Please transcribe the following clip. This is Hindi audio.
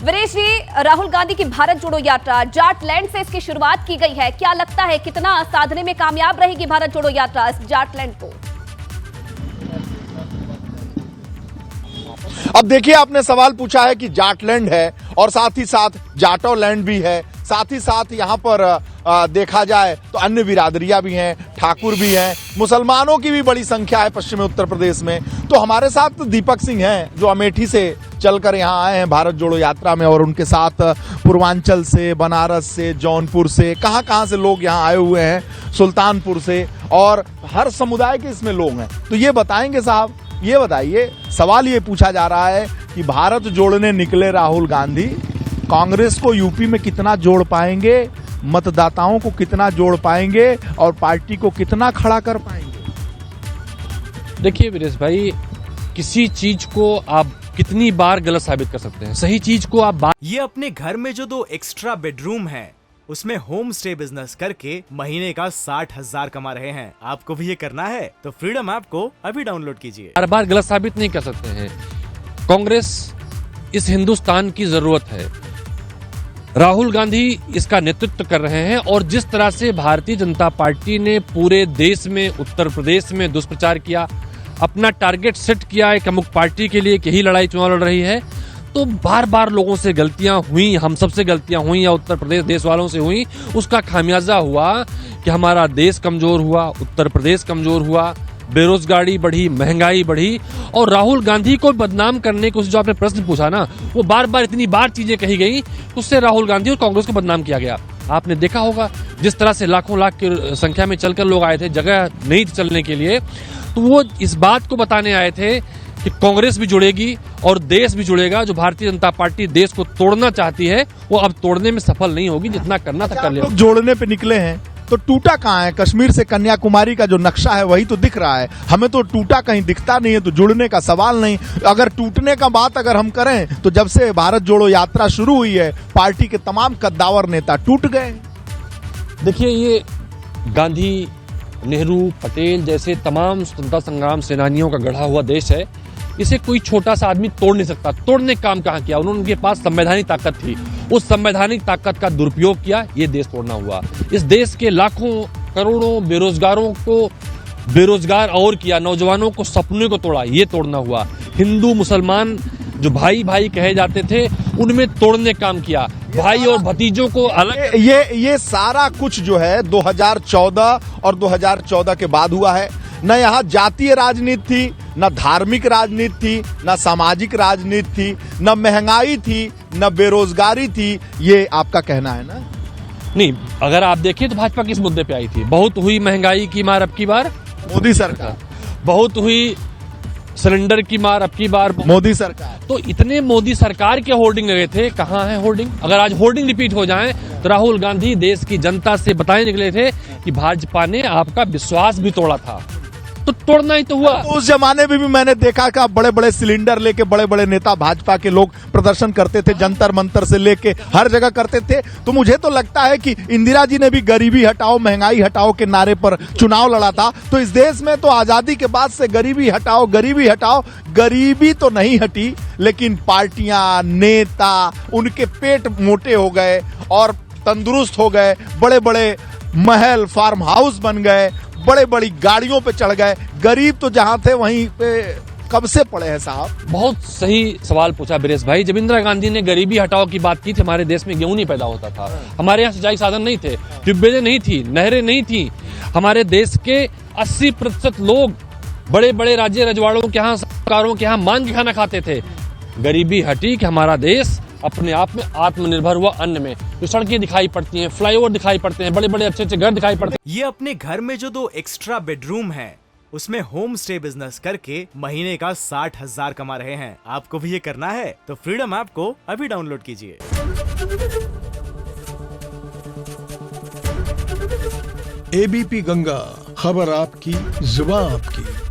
वीरेश जी, राहुल गांधी की भारत जोड़ो यात्रा जाटलैंड से इसकी शुरुआत की गई है। क्या लगता है कितना साधने में कामयाब रहेगी भारत जोड़ो यात्रा इस जाटलैंड को? अब देखिए, आपने सवाल पूछा है कि जाटलैंड है और साथ ही साथ जाटोलैंड भी है, साथ ही साथ यहाँ पर देखा जाए तो अन्य बिरादरियां भी हैं, ठाकुर भी हैं, मुसलमानों की भी बड़ी संख्या है पश्चिमी उत्तर प्रदेश में। तो हमारे साथ दीपक सिंह हैं जो अमेठी से चलकर यहाँ आए हैं भारत जोड़ो यात्रा में, और उनके साथ पूर्वांचल से, बनारस से, जौनपुर से, कहाँ से लोग यहाँ आए हुए हैं, सुल्तानपुर से, और हर समुदाय के इसमें लोग हैं। तो ये बताएंगे साहब, ये बताइए, सवाल ये पूछा जा रहा है कि भारत जोड़ने निकले राहुल गांधी कांग्रेस को यूपी में कितना जोड़ पाएंगे, मतदाताओं को कितना जोड़ पाएंगे और पार्टी को कितना खड़ा कर पाएंगे? देखिए वीरेश भाई, किसी चीज को आप कितनी बार गलत साबित कर सकते हैं, सही चीज को आप ये अपने घर में जो 2 एक्स्ट्रा बेडरूम है उसमें होम स्टे बिजनेस करके महीने का 60,000 कमा रहे हैं। आपको भी ये करना है तो फ्रीडम ऐप को अभी डाउनलोड कीजिए। बार बार गलत साबित नहीं कर सकते हैं। कांग्रेस इस हिंदुस्तान की जरूरत है, राहुल गांधी इसका नेतृत्व कर रहे हैं, और जिस तरह से भारतीय जनता पार्टी ने पूरे देश में, उत्तर प्रदेश में दुष्प्रचार किया, अपना टारगेट सेट किया एक अमुक पार्टी के लिए कि यही लड़ाई चुनाव लड़ रही है, तो बार बार लोगों से गलतियां हुई, हम सबसे गलतियां हुई या उत्तर प्रदेश देश वालों से हुई, उसका खामियाजा हुआ कि हमारा देश कमजोर हुआ, उत्तर प्रदेश कमजोर हुआ, बेरोजगारी बढ़ी, महंगाई बढ़ी, और राहुल गांधी को बदनाम करने को जो आपने प्रश्न पूछा ना, वो बार बार इतनी बार चीजें कही गई, उससे राहुल गांधी और कांग्रेस को बदनाम किया गया। आपने देखा होगा जिस तरह से लाखों लाख की संख्या में चलकर लोग आए थे, जगह नहीं थी चलने के लिए, तो वो इस बात को बताने आए थे कि कांग्रेस भी जुड़ेगी और देश भी जुड़ेगा। जो भारतीय जनता पार्टी देश को तोड़ना चाहती है वो अब तोड़ने में सफल नहीं होगी, जितना करना था कर लिया। जोड़ने पे निकले हैं तो टूटा कहाँ है? कश्मीर से कन्याकुमारी का जो नक्शा है वही तो दिख रहा है, हमें तो टूटा कहीं दिखता नहीं है, तो जुड़ने का सवाल नहीं। अगर टूटने का बात अगर हम करें तो जब से भारत जोड़ो यात्रा शुरू हुई है पार्टी के तमाम कद्दावर नेता टूट गए। देखिए, ये गांधी, नेहरू, पटेल जैसे तमाम स्वतंत्रता संग्राम सेनानियों का गढ़ा हुआ देश है, इसे कोई छोटा सा आदमी तोड़ नहीं सकता। तोड़ने का काम कहाँ किया? उनके पास संवैधानिक ताकत थी, उस संवैधानिक ताकत का दुरुपयोग किया, ये देश तोड़ना हुआ। इस देश के लाखों करोड़ों बेरोजगारों को बेरोजगार और किया, नौजवानों को सपने को तोड़ा, ये तोड़ना हुआ। हिंदू मुसलमान जो भाई भाई कहे जाते थे उनमें तोड़ने काम किया, भाई और भतीजों को अलग। ये सारा कुछ जो है 2014 और 2014 के बाद हुआ है। न यहाँ जातीय राजनीति थी, न धार्मिक राजनीति थी, न सामाजिक राजनीति थी, न महंगाई थी, न बेरोजगारी थी, ये आपका कहना है ना? नहीं, अगर आप देखिए तो भाजपा किस मुद्दे पे आई थी? बहुत हुई महंगाई की मार अब की बार मोदी सरकार, बहुत हुई सिलेंडर की मार अब की बार मोदी सरकार। तो इतने मोदी सरकार के होर्डिंग लगे थे, कहाँ है होर्डिंग? अगर आज होर्डिंग रिपीट हो जाए तो राहुल गांधी देश की जनता से बताने निकले थे कि भाजपा ने आपका विश्वास भी तोड़ा था, तो तोड़ना ही तो हुआ। तो उस जमाने में भी मैंने देखा कि बड़े बड़े सिलेंडर लेके बड़े बड़े नेता भाजपा के लोग प्रदर्शन करते थे, जंतर मंतर से लेके हर जगह करते थे। तो मुझे तो लगता है कि इंदिरा जी ने भी गरीबी हटाओ महंगाई हटाओ के नारे पर चुनाव लड़ा था। तो इस देश में तो आजादी के बाद से गरीबी हटाओ गरीबी हटाओ, गरीबी तो नहीं हटी, लेकिन पार्टियां, नेता, उनके पेट मोटे हो गए और तंदुरुस्त हो गए, बड़े बड़े महल, फार्म हाउस बन गए, बड़े बड़ी गाड़ियों पे चढ़ गए। गरीब तो जहां थे वहीं पे कब से पड़े हैं साहब। बहुत सही सवाल पूछा वीरेश भाई। जब इंदिरा गांधी ने गरीबी हटाओ की बात की थी, हमारे देश में गेहूं नहीं पैदा होता था, हमारे यहाँ सिंचाई साधन नहीं थे, ट्यूबवेलें नहीं थी, नहरें नहीं थी। हमारे देश के 80% लोग बड़े बड़े राज्य रजवाड़ों के यहाँ, सरकारों के यहाँ मांग के खाना खाते थे। गरीबी हटी कि हमारा देश अपने आप में आत्मनिर्भर हुआ। अन्न में जो सड़कें दिखाई पड़ती हैं, फ्लाईओवर दिखाई पड़ते हैं, बड़े बड़े अच्छे अच्छे घर दिखाई पड़ते हैं। ये अपने घर में जो 2 एक्स्ट्रा बेडरूम है उसमें होम स्टे बिजनेस करके महीने का 60,000 कमा रहे हैं। आपको भी ये करना है तो फ्रीडम ऐप को अभी डाउनलोड कीजिए। एबीपी गंगा, खबर आपकी, जुबान आपकी।